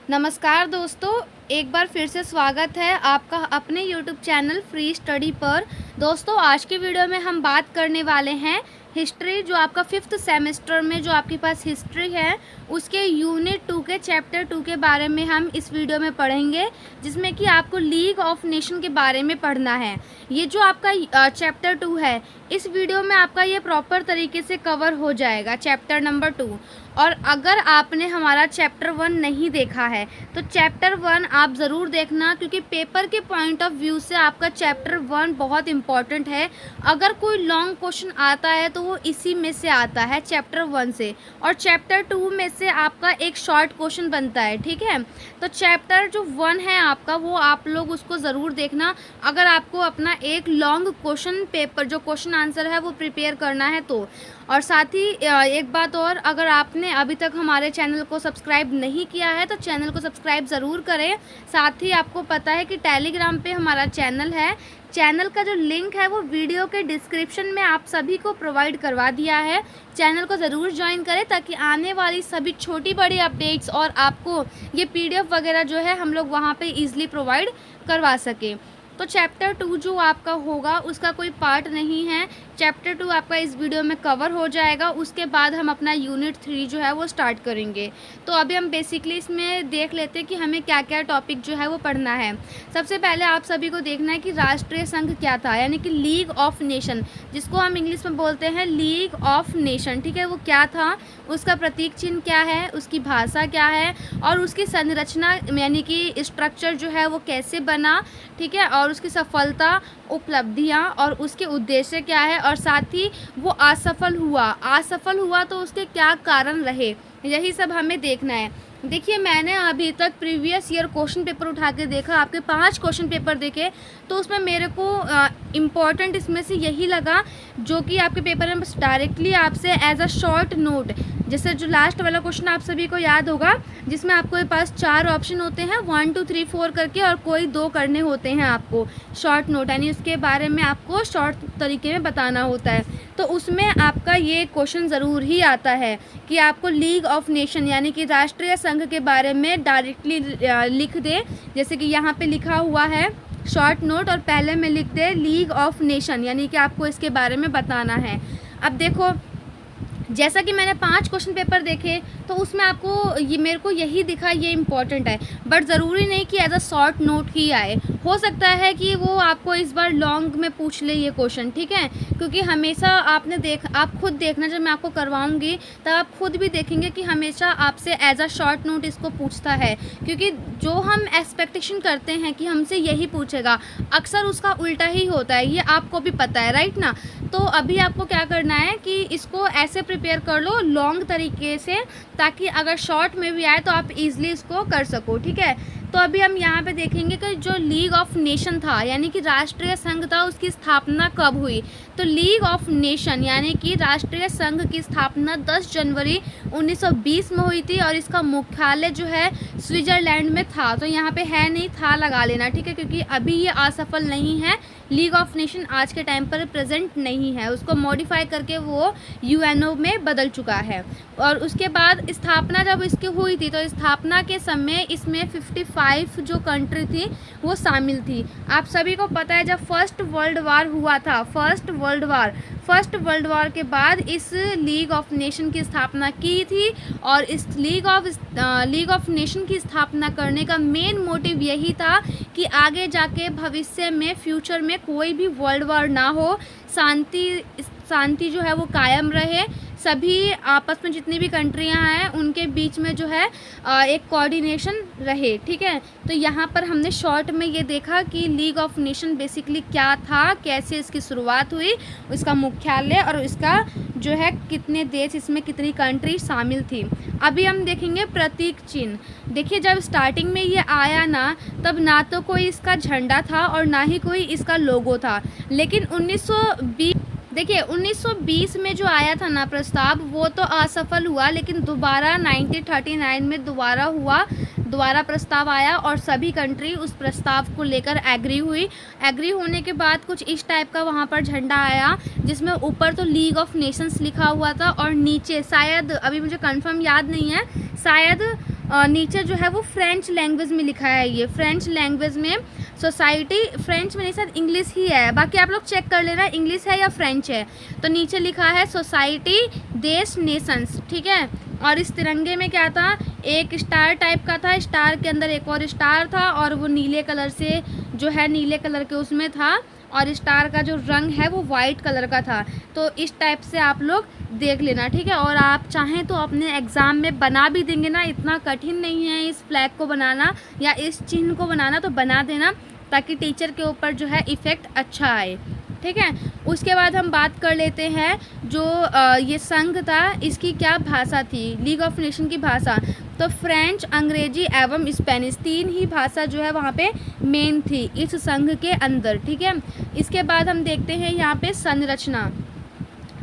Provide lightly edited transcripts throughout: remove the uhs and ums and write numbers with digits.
नमस्कार दोस्तों, एक बार फिर से स्वागत है आपका अपने YouTube चैनल फ्री स्टडी पर। दोस्तों, आज की वीडियो में हम बात करने वाले हैं हिस्ट्री, जो आपका 5th सेमेस्टर में जो आपके पास हिस्ट्री है उसके यूनिट 2 के चैप्टर 2 के बारे में हम इस वीडियो में पढ़ेंगे, जिसमें कि आपको लीग ऑफ नेशन के बारे में पढ़ना है। ये जो आपका चैप्टर 2 है, इस वीडियो में आपका ये प्रॉपर तरीके से कवर हो जाएगा, चैप्टर नंबर 2। और अगर आपने हमारा चैप्टर 1 नहीं देखा है तो चैप्टर 1 आप ज़रूर देखना, क्योंकि पेपर के पॉइंट ऑफ व्यू से आपका चैप्टर 1 बहुत इम्पॉर्टेंट है। अगर कोई लॉन्ग क्वेश्चन आता है तो वो इसी में से आता है, चैप्टर 1 से, और चैप्टर 2 में से आपका एक शॉर्ट क्वेश्चन बनता है। ठीक है, तो चैप्टर जो 1 है आपका, वो आप लोग उसको ज़रूर देखना अगर आपको अपना एक लॉन्ग क्वेश्चन पेपर जो क्वेश्चन आंसर है वो प्रिपेयर करना है तो। और साथ ही एक बात और, अगर आपने अभी तक हमारे चैनल को सब्सक्राइब नहीं किया है तो चैनल को सब्सक्राइब ज़रूर करें। साथ ही आपको पता है कि टेलीग्राम पे हमारा चैनल है, चैनल का जो लिंक है वो वीडियो के डिस्क्रिप्शन में आप सभी को प्रोवाइड करवा दिया है। चैनल को ज़रूर ज्वाइन करें ताकि आने वाली सभी छोटी बड़ी अपडेट्स और आपको ये PDF वगैरह जो है हम लोग वहाँ पे ईज़िली प्रोवाइड करवा सकें। तो चैप्टर 2 जो आपका होगा उसका कोई पार्ट नहीं है, चैप्टर 2 आपका इस वीडियो में कवर हो जाएगा। उसके बाद हम अपना यूनिट 3 जो है वो स्टार्ट करेंगे। तो अभी हम बेसिकली इसमें देख लेते हैं कि हमें क्या क्या टॉपिक जो है वो पढ़ना है। सबसे पहले आप सभी को देखना है कि राष्ट्रीय संघ क्या था, यानी कि लीग ऑफ नेशन, जिसको हम इंग्लिश में बोलते हैं लीग ऑफ नेशन। ठीक है, वो क्या था, उसका प्रतीक चिन्ह क्या है, उसकी भाषा क्या है, और उसकी संरचना यानी कि स्ट्रक्चर जो है वो कैसे बना। ठीक है, और उसकी सफलता, उपलब्धियां और उसके उद्देश्य क्या है, और साथ ही वो असफल हुआ तो उसके क्या कारण रहे, यही सब हमें देखना है। देखिए, मैंने अभी तक प्रीवियस ईयर क्वेश्चन पेपर उठा के देखा, आपके 5 क्वेश्चन पेपर देखे, तो उसमें मेरे को इम्पॉर्टेंट इसमें से यही लगा जो कि आपके पेपर में डायरेक्टली आपसे एज अ शॉर्ट नोट, जैसे जो लास्ट वाला क्वेश्चन आप सभी को याद होगा, जिसमें आपके पास 4 ऑप्शन होते हैं, 1 2 3 4 करके, और कोई 2 करने होते हैं आपको शॉर्ट नोट, यानी उसके बारे में आपको शॉर्ट तरीके में बताना होता है। तो उसमें आपका ये क्वेश्चन ज़रूर ही आता है कि आपको लीग ऑफ नेशन यानी कि राष्ट्रीय संघ के बारे में डायरेक्टली लिख दे, जैसे कि यहाँ पे लिखा हुआ है शॉर्ट नोट, और पहले में लिख दे लीग ऑफ नेशन, यानी कि आपको इसके बारे में बताना है। अब देखो, जैसा कि मैंने 5 क्वेश्चन पेपर देखे तो उसमें आपको ये मेरे को यही दिखा, ये इम्पॉर्टेंट है, बट ज़रूरी नहीं कि एज अ शॉर्ट नोट ही आए। हो सकता है कि वो आपको इस बार लॉन्ग में पूछ ले ये क्वेश्चन। ठीक है, क्योंकि हमेशा आप खुद देखना, जब मैं आपको करवाऊंगी तब आप खुद भी देखेंगे कि हमेशा आपसे एज अ शॉर्ट नोट इसको पूछता है, क्योंकि जो हम एक्सपेक्टेशन करते हैं कि हमसे यही पूछेगा, अक्सर उसका उल्टा ही होता है, ये आपको भी पता है, राइट ना। तो अभी आपको क्या करना है कि इसको ऐसे प्रिपेयर कर लो लॉन्ग तरीके से, ताकि अगर शॉर्ट में भी आए तो आप इजीली इसको कर सको। ठीक है, तो अभी हम यहाँ पे देखेंगे कि जो लीग ऑफ नेशन था यानी कि राष्ट्रीय संघ था, उसकी स्थापना कब हुई। तो लीग ऑफ नेशन यानी कि राष्ट्रीय संघ की स्थापना 10 जनवरी 1920 में हुई थी, और इसका मुख्यालय जो है स्विट्जरलैंड में था। तो यहाँ पे है नहीं, था लगा लेना। ठीक है, क्योंकि अभी ये असफल नहीं है, लीग ऑफ नेशन आज के टाइम पर प्रेजेंट नहीं है, उसको मॉडिफाई करके वो UNO में बदल चुका है। और उसके बाद स्थापना जब इसकी हुई थी तो स्थापना के समय इसमें 55 जो कंट्री थी वो शामिल थी। आप सभी को पता है, जब फर्स्ट वर्ल्ड वार हुआ था, फर्स्ट वर्ल्ड वार के बाद इस लीग ऑफ नेशन की स्थापना की थी, और इस लीग ऑफ नेशन की स्थापना करने का मेन मोटिव यही था कि आगे जाके भविष्य में, फ्यूचर में कोई भी वर्ल्ड वार ना हो, शांति जो है वो कायम रहे, सभी आपस में जितनी भी कंट्रियां हैं उनके बीच में जो है एक कोऑर्डिनेशन रहे। ठीक है, तो यहाँ पर हमने शॉर्ट में ये देखा कि लीग ऑफ नेशन बेसिकली क्या था, कैसे इसकी शुरुआत हुई, इसका मुख्यालय, और इसका जो है कितने देश, इसमें कितनी कंट्री शामिल थी। अभी हम देखेंगे प्रतीक चिन्ह। देखिए, जब स्टार्टिंग में ये आया ना, तब ना तो कोई इसका झंडा था और ना ही कोई इसका लोगो था, लेकिन 1920 में जो आया था ना प्रस्ताव, वो तो असफल हुआ, लेकिन दोबारा 1939 में दोबारा प्रस्ताव आया, और सभी कंट्री उस प्रस्ताव को लेकर एग्री होने के बाद कुछ इस टाइप का वहाँ पर झंडा आया, जिसमें ऊपर तो लीग ऑफ नेशंस लिखा हुआ था, और नीचे शायद, अभी मुझे कंफर्म याद नहीं है, शायद नीचे जो है वो फ्रेंच लैंग्वेज में लिखा है, ये फ्रेंच लैंग्वेज में सोसाइटी, फ्रेंच में नहीं सर इंग्लिश ही है, बाकी आप लोग चेक कर लेना इंग्लिश है या फ्रेंच है। तो नीचे लिखा है सोसाइटी देश नेशंस, ठीक है। और इस तिरंगे में क्या था, एक स्टार टाइप का था, स्टार के अंदर एक और स्टार था, और वो नीले कलर से जो है नीले कलर के उसमें था, और स्टार का जो रंग है वो वाइट कलर का था। तो इस टाइप से आप लोग देख लेना, ठीक है। और आप चाहें तो अपने एग्ज़ाम में बना भी देंगे ना, इतना कठिन नहीं है इस फ्लैग को बनाना या इस चिन्ह को बनाना, तो बना देना ताकि टीचर के ऊपर जो है इफ़ेक्ट अच्छा आए, ठीक है। उसके बाद हम बात कर लेते हैं जो ये संघ था इसकी क्या भाषा थी, लीग ऑफ नेशन की भाषा। तो फ्रेंच, अंग्रेजी एवं स्पेनिश, 3 ही भाषा जो है वहाँ पे मेन थी इस संघ के अंदर, ठीक है। इसके बाद हम देखते हैं यहाँ पे संरचना।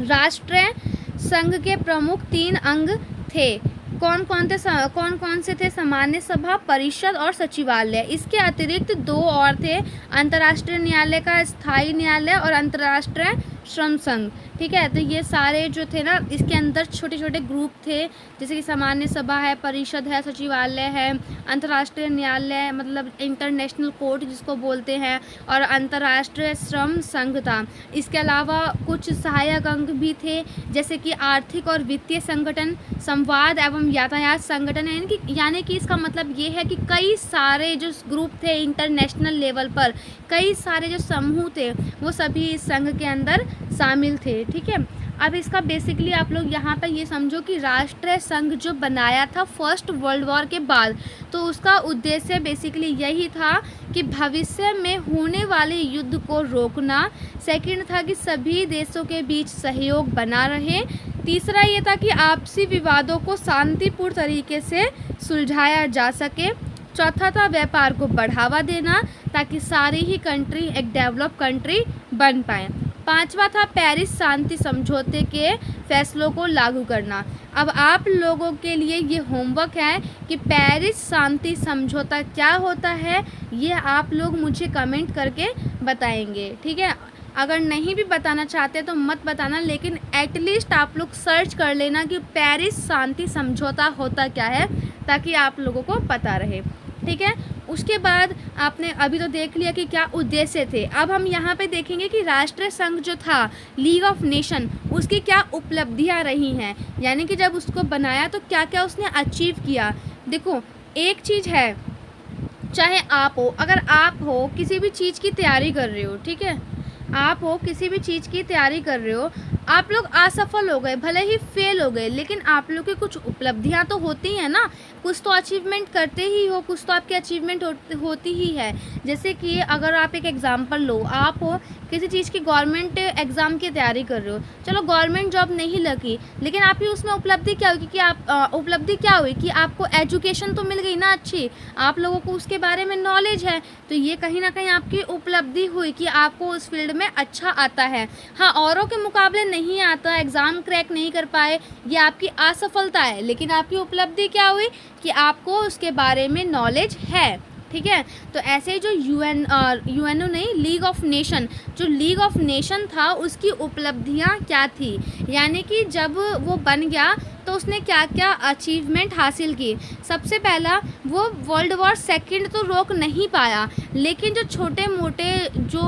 राष्ट्रीय संघ के प्रमुख 3 अंग थे, कौन कौन से थे, सामान्य सभा, परिषद और सचिवालय। इसके अतिरिक्त 2 और थे, अंतर्राष्ट्रीय न्यायालय का स्थायी न्यायालय और अंतर्राष्ट्रीय श्रम संघ, ठीक है। तो ये सारे जो थे ना इसके अंदर छोटे छोटे ग्रुप थे, जैसे कि सामान्य सभा है, परिषद है, सचिवालय है, अंतर्राष्ट्रीय न्यायालय मतलब इंटरनेशनल कोर्ट जिसको बोलते हैं, और अंतर्राष्ट्रीय श्रम संघ था। इसके अलावा कुछ सहायक अंग भी थे, जैसे कि आर्थिक और वित्तीय संगठन, संवाद एवं यातायात संगठन, यानी कि इसका मतलब ये है कि कई सारे जो ग्रुप थे इंटरनेशनल लेवल पर, कई सारे जो समूह थे वो सभी इस संघ के अंदर शामिल थे, ठीक है। अब इसका बेसिकली आप लोग यहाँ पर ये समझो कि राष्ट्रीय संघ जो बनाया था फर्स्ट वर्ल्ड वॉर के बाद, तो उसका उद्देश्य बेसिकली यही था कि भविष्य में होने वाले युद्ध को रोकना। सेकंड था कि सभी देशों के बीच सहयोग बना रहे। तीसरा ये था कि आपसी विवादों को शांतिपूर्ण तरीके से सुलझाया जा सके। चौथा था व्यापार को बढ़ावा देना ताकि सारी ही कंट्री एक डेवलप कंट्री बन पाए। पांचवा था पेरिस शांति समझौते के फैसलों को लागू करना। अब आप लोगों के लिए ये होमवर्क है कि पेरिस शांति समझौता क्या होता है, ये आप लोग मुझे कमेंट करके बताएंगे, ठीक है। अगर नहीं भी बताना चाहते तो मत बताना, लेकिन एटलीस्ट आप लोग सर्च कर लेना कि पेरिस शांति समझौता होता क्या है, ताकि आप लोगों को पता रहे, ठीक है। उसके बाद आपने अभी तो देख लिया कि क्या उद्देश्य थे। अब हम यहाँ पे देखेंगे कि राष्ट्रीय संघ जो था लीग ऑफ नेशन, उसकी क्या उपलब्धियाँ रही हैं, यानी कि जब उसको बनाया तो क्या क्या उसने अचीव किया। देखो एक चीज़ है, चाहे आप हो, अगर आप हो किसी भी चीज़ की तैयारी कर रहे हो, ठीक है, आप हो किसी भी चीज़ की तैयारी कर रहे हो, आप लोग असफल हो गए, भले ही फेल हो गए, लेकिन आप लोग की कुछ उपलब्धियां तो होती हैं ना, कुछ तो अचीवमेंट करते ही हो, कुछ तो आपकी अचीवमेंट होती ही है। जैसे कि अगर आप एक एग्जांपल लो, आप हो किसी चीज़ की गवर्नमेंट एग्ज़ाम की तैयारी कर रहे हो, चलो गवर्नमेंट जॉब नहीं लगी, लेकिन आपकी उसमें उपलब्धि क्या हुई कि उपलब्धि क्या हुई कि आपको एजुकेशन तो मिल गई ना अच्छी, आप लोगों को उसके बारे में नॉलेज है, तो ये कहीं ना कहीं आपकी उपलब्धि हुई कि आपको उस फील्ड में अच्छा आता है। हाँ, औरों के मुकाबले नहीं आता, एग्ज़ाम क्रैक नहीं कर पाए, ये आपकी असफलता है, लेकिन आपकी उपलब्धि क्या हुई कि आपको उसके बारे में नॉलेज है, ठीक है। तो ऐसे ही जो यूएनओ नहीं, लीग ऑफ नेशन, जो लीग ऑफ नेशन था उसकी उपलब्धियां क्या थी, यानी कि जब वो बन गया तो उसने क्या क्या अचीवमेंट हासिल की। सबसे पहला, वो वर्ल्ड वॉर सेकंड तो रोक नहीं पाया, लेकिन जो छोटे मोटे जो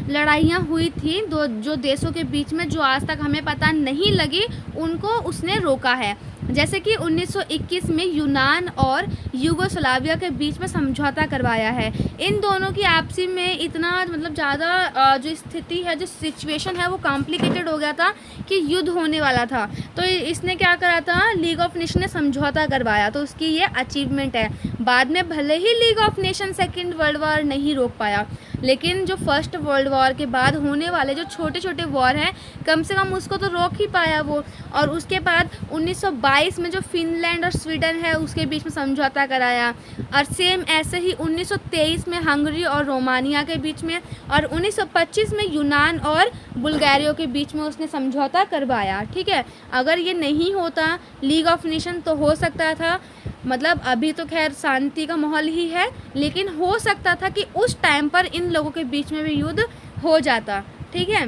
लड़ाइयाँ हुई थी जो देशों के बीच में, जो आज तक हमें पता नहीं लगी, उनको उसने रोका है। जैसे कि 1921 में यूनान और यूगोस्लाविया के बीच में समझौता करवाया है। इन दोनों की आपसी में इतना मतलब ज़्यादा जो स्थिति है, जो सिचुएशन है वो कॉम्प्लिकेटेड हो गया था कि युद्ध होने वाला था, तो इसने क्या करा था, लीग ऑफ नेशन ने समझौता करवाया, तो उसकी ये अचीवमेंट है। बाद में भले ही League of Nation Second World War नहीं रोक पाया, लेकिन जो फर्स्ट वर्ल्ड वॉर के बाद होने वाले जो छोटे छोटे वॉर हैं, कम से कम उसको तो रोक ही पाया वो। और उसके बाद 1922 में जो फिनलैंड और स्वीडन है उसके बीच में समझौता कराया, और सेम ऐसे ही 1923 में हंगरी और रोमानिया के बीच में, और 1925 में यूनान और बुल्गारिया के बीच में उसने समझौता करवाया, ठीक है। अगर ये नहीं होता लीग ऑफ नेशन तो हो सकता था, मतलब अभी तो खैर शांति का माहौल ही है, लेकिन हो सकता था कि उस टाइम पर इन लोगों के बीच में भी युद्ध हो जाता, ठीक है।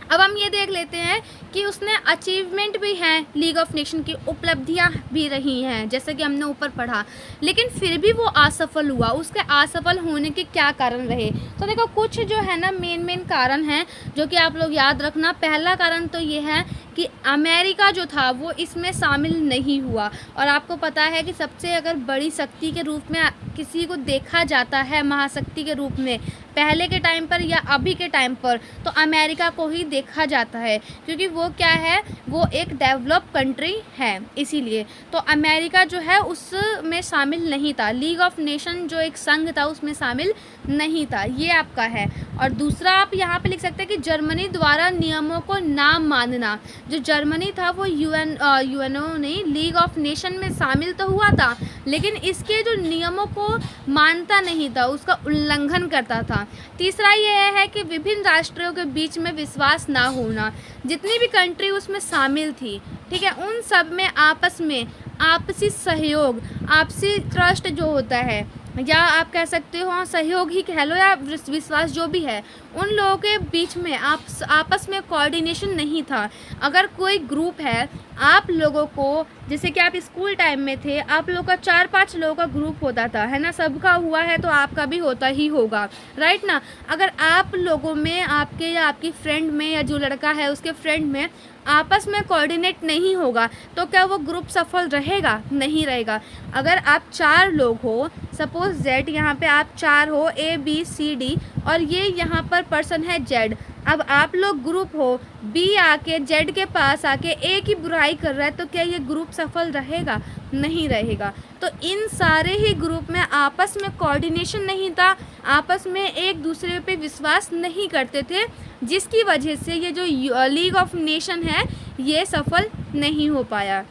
अब हम ये देख लेते हैं कि उसने अचीवमेंट भी हैं, लीग ऑफ नेशन की उपलब्धियां भी रही हैं जैसे कि हमने ऊपर पढ़ा, लेकिन फिर भी वो असफल हुआ। उसके असफल होने के क्या कारण रहे? तो देखो कुछ जो है ना मेन कारण हैं जो कि आप लोग याद रखना। पहला कारण तो ये है कि अमेरिका जो था वो इसमें शामिल नहीं हुआ। और आपको पता है कि सबसे अगर बड़ी शक्ति के रूप में किसी को देखा जाता है, महाशक्ति के रूप में, पहले के टाइम पर या अभी के टाइम पर, तो अमेरिका को ही देखा जाता है, क्योंकि वो क्या है, वो एक डेवलप कंट्री है। इसीलिए तो अमेरिका जो है उसमें शामिल नहीं था। लीग ऑफ नेशन जो एक संघ था उसमें शामिल नहीं था। ये आपका है। और दूसरा आप यहाँ पे लिख सकते हैं कि जर्मनी द्वारा नियमों को ना मानना। जो जर्मनी था वो यूएनओ नहीं, लीग ऑफ नेशन में शामिल तो हुआ था, लेकिन इसके जो नियमों को मानता नहीं था, उसका उल्लंघन करता था। तीसरा ये है कि विभिन्न राष्ट्रों के बीच में विश्वास ना होना। जितनी भी कंट्री उसमें शामिल थी, ठीक है, उन सब में आपस में आपसी सहयोग, आपसी ट्रस्ट जो होता है, या आप कह सकते हो सहयोग ही कह लो या विश्वास, जो भी है, उन लोगों के बीच में आपस में कोऑर्डिनेशन नहीं था। अगर कोई ग्रुप है, आप लोगों को, जैसे कि आप स्कूल टाइम में थे, आप लोगों का 4-5 लोगों का ग्रुप होता था, है ना, सबका हुआ है तो आपका भी होता ही होगा, राइट ना। अगर आप लोगों में, आपके या आपकी फ्रेंड में, या जो लड़का है उसके फ्रेंड में आपस में कोऑर्डिनेट नहीं होगा तो क्या वो ग्रुप सफल रहेगा? नहीं रहेगा। अगर आप 4 लोग हो, सपोज जेड, यहाँ पे आप 4 हो, ABCD, और ये यहाँ पर पर्सन है जेड। अब आप लोग ग्रुप हो, बी आके जेड के पास आके ए की बुराई कर रहा है, तो क्या ये ग्रुप सफल रहेगा? नहीं रहेगा। तो इन सारे ही ग्रुप में आपस में कोऑर्डिनेशन नहीं था, आपस में एक दूसरे पे विश्वास नहीं करते थे, जिसकी वजह से ये जो लीग ऑफ नेशन है ये सफल नहीं हो पाया।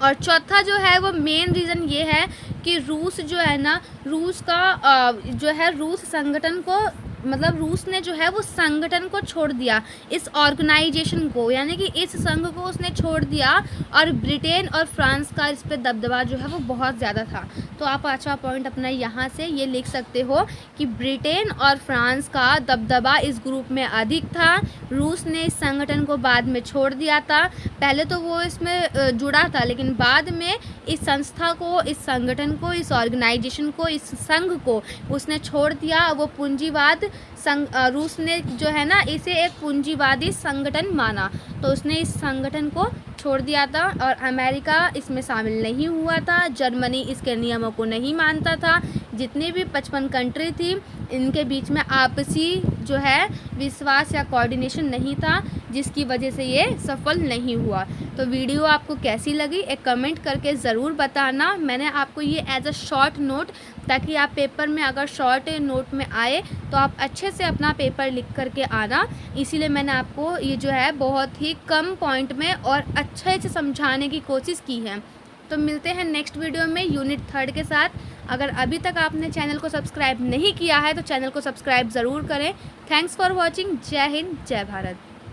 और चौथा जो है वो मेन रीज़न ये है कि रूस जो है ना, रूस का जो है, रूस संगठन को, मतलब रूस ने जो है वो संगठन को छोड़ दिया, इस ऑर्गेनाइजेशन को, यानी कि इस संघ को उसने छोड़ दिया। और ब्रिटेन और फ्रांस का इस पे दबदबा जो है वो बहुत ज़्यादा था। तो आप 5वां पॉइंट अपना यहाँ से ये लिख सकते हो कि ब्रिटेन और फ्रांस का दबदबा इस ग्रुप में अधिक था। रूस ने इस संगठन को बाद में छोड़ दिया था। पहले तो वो इसमें जुड़ा था, लेकिन बाद में इस संस्था को, इस संगठन को, इस ऑर्गेनाइजेशन को, इस संघ को उसने छोड़ दिया। वो पूंजीवाद रूस ने जो है ना, इसे एक पूंजीवादी संगठन माना, तो उसने इस संगठन को छोड़ दिया था। और अमेरिका इसमें शामिल नहीं हुआ था, जर्मनी इसके नियमों को नहीं मानता था। जितनी भी 55 कंट्री थी, इनके बीच में आपसी जो है विश्वास या कोऑर्डिनेशन नहीं था, जिसकी वजह से ये सफल नहीं हुआ। तो वीडियो आपको कैसी लगी एक कमेंट करके ज़रूर बताना। मैंने आपको ये एज अ शॉर्ट नोट, ताकि आप पेपर में अगर शॉर्ट नोट में आए तो आप अच्छे से अपना पेपर लिख करके आना, इसीलिए मैंने आपको ये जो है बहुत ही कम पॉइंट में और अच्छे से समझाने की कोशिश की है। तो मिलते हैं नेक्स्ट वीडियो में यूनिट 3 के साथ। अगर अभी तक आपने चैनल को सब्सक्राइब नहीं किया है तो चैनल को सब्सक्राइब ज़रूर करें। Thanks for watching. जय हिंद, जय भारत।